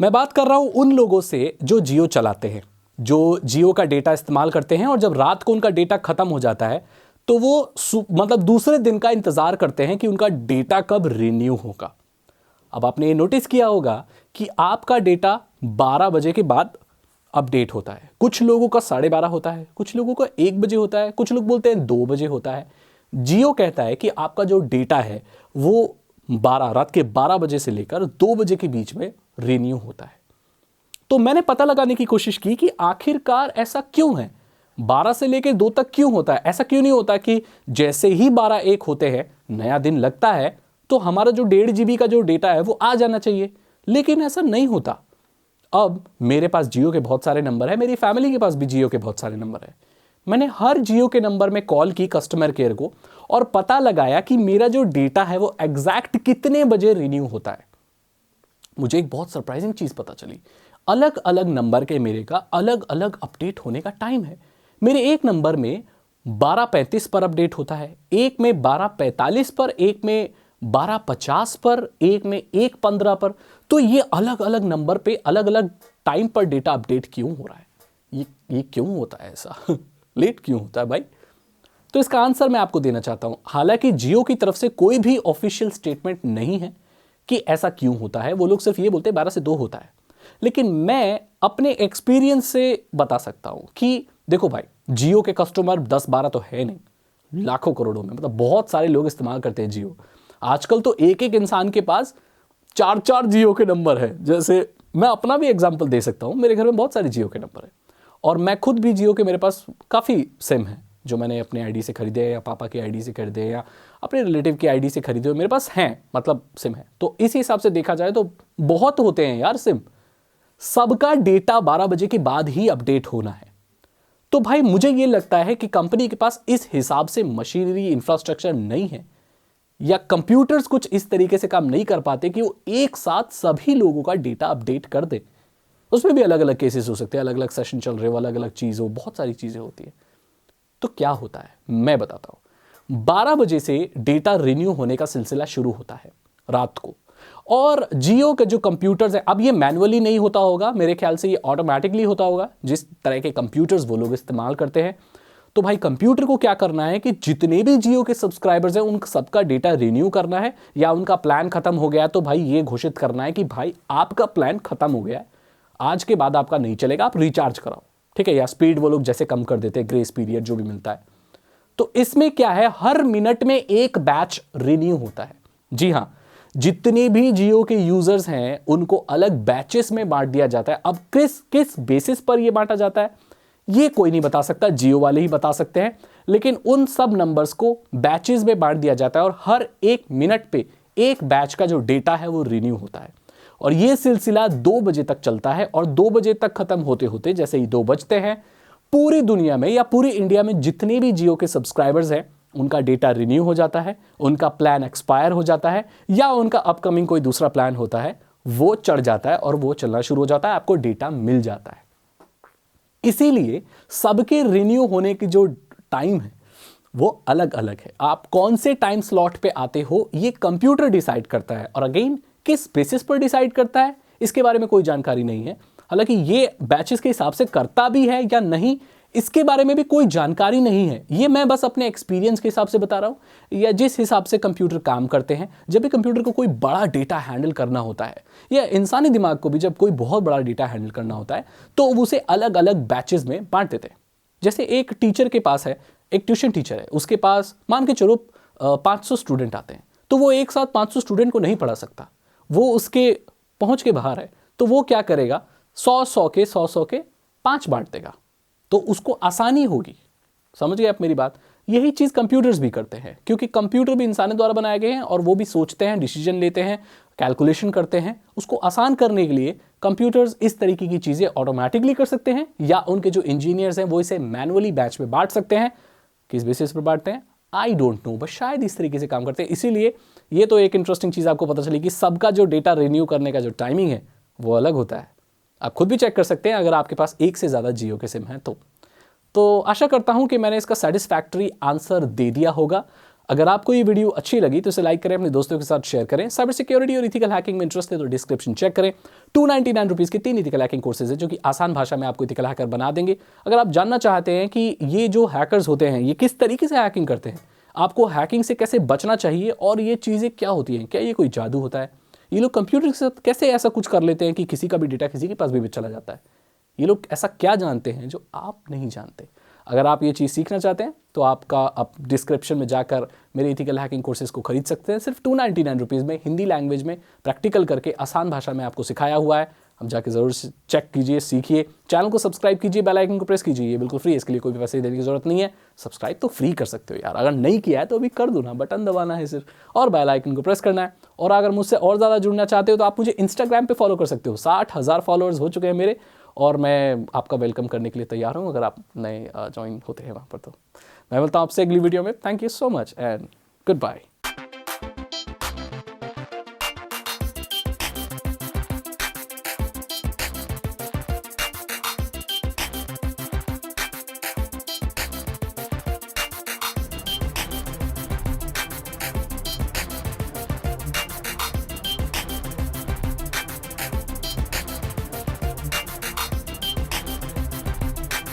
मैं बात कर रहा हूं उन लोगों से जो जियो चलाते हैं, जो जियो का डेटा इस्तेमाल करते हैं और जब रात को उनका डेटा खत्म हो जाता है तो वो मतलब दूसरे दिन का इंतजार करते हैं कि उनका डेटा कब रिन्यू होगा। अब आपने ये नोटिस किया होगा कि आपका डेटा 12 बजे के बाद अपडेट होता है। कुछ लोगों का 12:30 होता है, कुछ लोगों का 1 बजे होता है, कुछ लोग बोलते हैं 2 बजे होता है। जियो कहता है कि आपका जो डेटा है वो रात के 12 बजे से लेकर 2 बजे के बीच में रिन्यू होता है। तो मैंने पता लगाने की कोशिश की कि आखिरकार ऐसा क्यों है, 12 से लेकर 2 तक क्यों होता है। ऐसा क्यों नहीं होता कि जैसे ही 12-1 होते हैं, नया दिन लगता है, तो हमारा जो 1.5 GB का जो डेटा है वो आ जाना चाहिए, लेकिन ऐसा नहीं होता। अब मेरे पास जियो के बहुत सारे नंबर है, मेरी फैमिली के पास भी जियो के बहुत सारे नंबर है। मैंने हर जियो के नंबर में कॉल की कस्टमर केयर को और पता लगाया कि मेरा जो डेटा है वो एग्जैक्ट कितने बजे रिन्यू होता है। मुझे एक बहुत सरप्राइजिंग चीज पता चली। अलग अलग नंबर के मेरे का अलग अलग अपडेट होने का टाइम है। मेरे एक नंबर में 12:35 पर अपडेट होता है, एक में 12:45 पर, एक में 12:50 पर, एक में 1:15 पर। तो ये अलग अलग नंबर पे अलग अलग टाइम पर डेटा अपडेट क्यों हो रहा है? ये क्यों होता है ऐसा? लेट क्यों होता है भाई? तो इसका आंसर मैं आपको देना चाहता हूं। हालांकि जियो की तरफ से कोई भी ऑफिशियल स्टेटमेंट नहीं है कि ऐसा क्यों होता है। वो लोग सिर्फ ये बोलते हैं 12 से 2 होता है। लेकिन मैं अपने एक्सपीरियंस से बता सकता हूं कि देखो भाई, जियो के कस्टमर 10-12 तो है नहीं, लाखों करोड़ों में, मतलब बहुत सारे लोग इस्तेमाल करते हैं जियो। आजकल तो एक एक इंसान के पास 4-4 जियो के नंबर है। जैसे मैं अपना भी एग्जाम्पल दे सकता हूं, मेरे घर में बहुत सारे जियो के नंबर है और मैं खुद भी जियो के, मेरे पास काफ़ी सिम है जो मैंने अपने आईडी से खरीदे या पापा की आईडी से खरीदे या अपने रिलेटिव की आईडी से खरीदे हुए मेरे पास हैं, मतलब सिम है। तो इसी हिसाब से देखा जाए तो बहुत होते हैं यार सिम। सबका डेटा 12 बजे के बाद ही अपडेट होना है। तो भाई मुझे यह लगता है कि कंपनी के पास इस हिसाब से मशीनरी इंफ्रास्ट्रक्चर नहीं है या कंप्यूटर्स कुछ इस तरीके से काम नहीं कर पाते कि वो एक साथ सभी लोगों का डेटा अपडेट कर दे। उसमें भी अलग अलग केसेस हो सकते हैं, अलग अलग सेशन चल रहे हो, अलग अलग चीज हो, बहुत सारी चीजें होती है। तो क्या होता है मैं बताता हूं। 12 बजे से डेटा रिन्यू होने का सिलसिला शुरू होता है रात को, और जियो के जो कंप्यूटर्स है, अब ये मैनुअली नहीं होता होगा, मेरे ख्याल से ये ऑटोमेटिकली होता होगा जिस तरह के कंप्यूटर्स वो लोग इस्तेमाल करते हैं। तो भाई कंप्यूटर को क्या करना है कि जितने भी जियो के सब्सक्राइबर्स हैं उन सबका डेटा रिन्यू करना है, या उनका प्लान खत्म हो गया तो भाई ये घोषित करना है कि भाई आपका प्लान खत्म हो गया है, आज के बाद आपका नहीं चलेगा, आप रिचार्ज कराओ, ठीक है। या स्पीड वो लोग जैसे कम कर देते हैं, ग्रेस पीरियड जो भी मिलता है। तो इसमें क्या है, हर मिनट में एक बैच रिन्यू होता है। जी हां, जितने भी जियो के यूजर्स हैं उनको अलग बैचेस में बांट दिया जाता है। अब किस किस बेसिस पर यह बांटा जाता है ये कोई नहीं बता सकता, जियो वाले ही बता सकते हैं। लेकिन उन सब नंबर्स को बैचेस में बांट दिया जाता है और हर एक मिनट पे एक बैच का जो डेटा है वो रिन्यू होता है। और यह सिलसिला 2 बजे तक चलता है और 2 बजे तक खत्म होते होते, जैसे ही 2 बजते हैं, पूरी दुनिया में या पूरी इंडिया में जितने भी जियो के सब्सक्राइबर्स हैं उनका डेटा रिन्यू हो जाता है, उनका प्लान एक्सपायर हो जाता है, या उनका अपकमिंग कोई दूसरा प्लान होता है वो चढ़ जाता है और वो चलना शुरू हो जाता है, आपको डेटा मिल जाता है। इसीलिए सबके रिन्यू होने की जो टाइम है वो अलग अलग है। आप कौन से टाइम स्लॉट पे आते हो ये कंप्यूटर डिसाइड करता है, और अगेन किस बेसिस पर डिसाइड करता है इसके बारे में कोई जानकारी नहीं है। हालांकि ये बैचेस के हिसाब से करता भी है या नहीं इसके बारे में भी कोई जानकारी नहीं है। ये मैं बस अपने एक्सपीरियंस के हिसाब से बता रहा हूं, या जिस हिसाब से कंप्यूटर काम करते हैं। जब भी कंप्यूटर को कोई बड़ा डेटा हैंडल करना होता है, या इंसानी दिमाग को भी जब कोई बहुत बड़ा डेटा हैंडल करना होता है, तो उसे अलग अलग बैचेस में बांट देते हैं। जैसे एक टीचर के पास है, एक ट्यूशन टीचर है, उसके पास मान के चलो 500 स्टूडेंट आते हैं, तो वो एक साथ 500 स्टूडेंट को नहीं पढ़ा सकता, वो उसके पहुंच के बाहर है। तो वो क्या करेगा, 100 के 5 बांट देगा, तो उसको आसानी होगी। समझ गए आप मेरी बात? यही चीज कंप्यूटर्स भी करते हैं, क्योंकि कंप्यूटर भी इंसानों द्वारा बनाए गए हैं और वो भी सोचते हैं, डिसीजन लेते हैं, कैलकुलेशन करते हैं। उसको आसान करने के लिए कंप्यूटर्स इस तरीके की चीजें ऑटोमेटिकली कर सकते हैं, या उनके जो इंजीनियर्स हैं वो इसे मैनुअली बैच में बांट सकते हैं। किस बेसिस पर बांटते हैं आई डोंट नो, बस शायद इस तरीके से काम करते हैं। इसीलिए ये तो एक इंटरेस्टिंग चीज आपको पता चली कि सबका जो डेटा रिन्यू करने का जो टाइमिंग है वो अलग होता है। आप खुद भी चेक कर सकते हैं अगर आपके पास एक से ज्यादा जियो के सिम हैं तो आशा करता हूं कि मैंने इसका सेटिस्फैक्टरी आंसर दे दिया होगा। अगर आपको ये वीडियो अच्छी लगी तो इसे लाइक करें, अपने दोस्तों के साथ शेयर करें। साइबर सिक्योरिटी और इथिकल हैकिंग में इंटरेस्ट है तो डिस्क्रिप्शन चेक करें। 299 रुपीज़ के 3 इथिकल हैकिंग कोर्सेज है जो कि आसान भाषा में आपको इथिकल हैकर बना देंगे। अगर आप जानना चाहते हैं कि ये जो हैकर्स होते हैं ये किस तरीके से हैकिंग करते हैं, आपको हैकिंग से कैसे बचना चाहिए और ये चीज़ें क्या होती हैं, क्या ये कोई जादू होता है, ये लोग कंप्यूटर के साथ कैसे ऐसा कुछ कर लेते हैं कि किसी का भी डेटा किसी के पास भी चला जाता है, ये लोग ऐसा क्या जानते हैं जो आप नहीं जानते। अगर आप ये चीज़ सीखना चाहते हैं तो आप डिस्क्रिप्शन में जाकर मेरे इथिकल हैकिंग कोर्सेज को खरीद सकते हैं। सिर्फ 299 रुपीज़ में हिंदी लैंग्वेज में प्रैक्टिकल करके आसान भाषा में आपको सिखाया हुआ है। हम जाके ज़रूर चेक कीजिए, सीखिए। चैनल को सब्सक्राइब कीजिए, बेल आइकन को प्रेस कीजिए, ये बिल्कुल फ्री है, इसके लिए कोई भी पैसे देने की जरूरत नहीं है। सब्सक्राइब तो फ्री कर सकते हो यार, अगर नहीं किया है तो अभी कर दो ना, बटन दबाना है सिर्फ और बेल आइकन को प्रेस करना है। और अगर मुझसे और ज़्यादा जुड़ना चाहते हो तो आप मुझे इंस्टाग्राम पे फॉलो कर सकते हो। 60,000 फॉलोअर्स हो चुके हैं मेरे और मैं आपका वेलकम करने के लिए तैयार हूँ अगर आप नए ज्वाइन होते हैं वहाँ पर। तो मैं मिलता हूँ आपसे अगली वीडियो में। Thank you so much and good bye.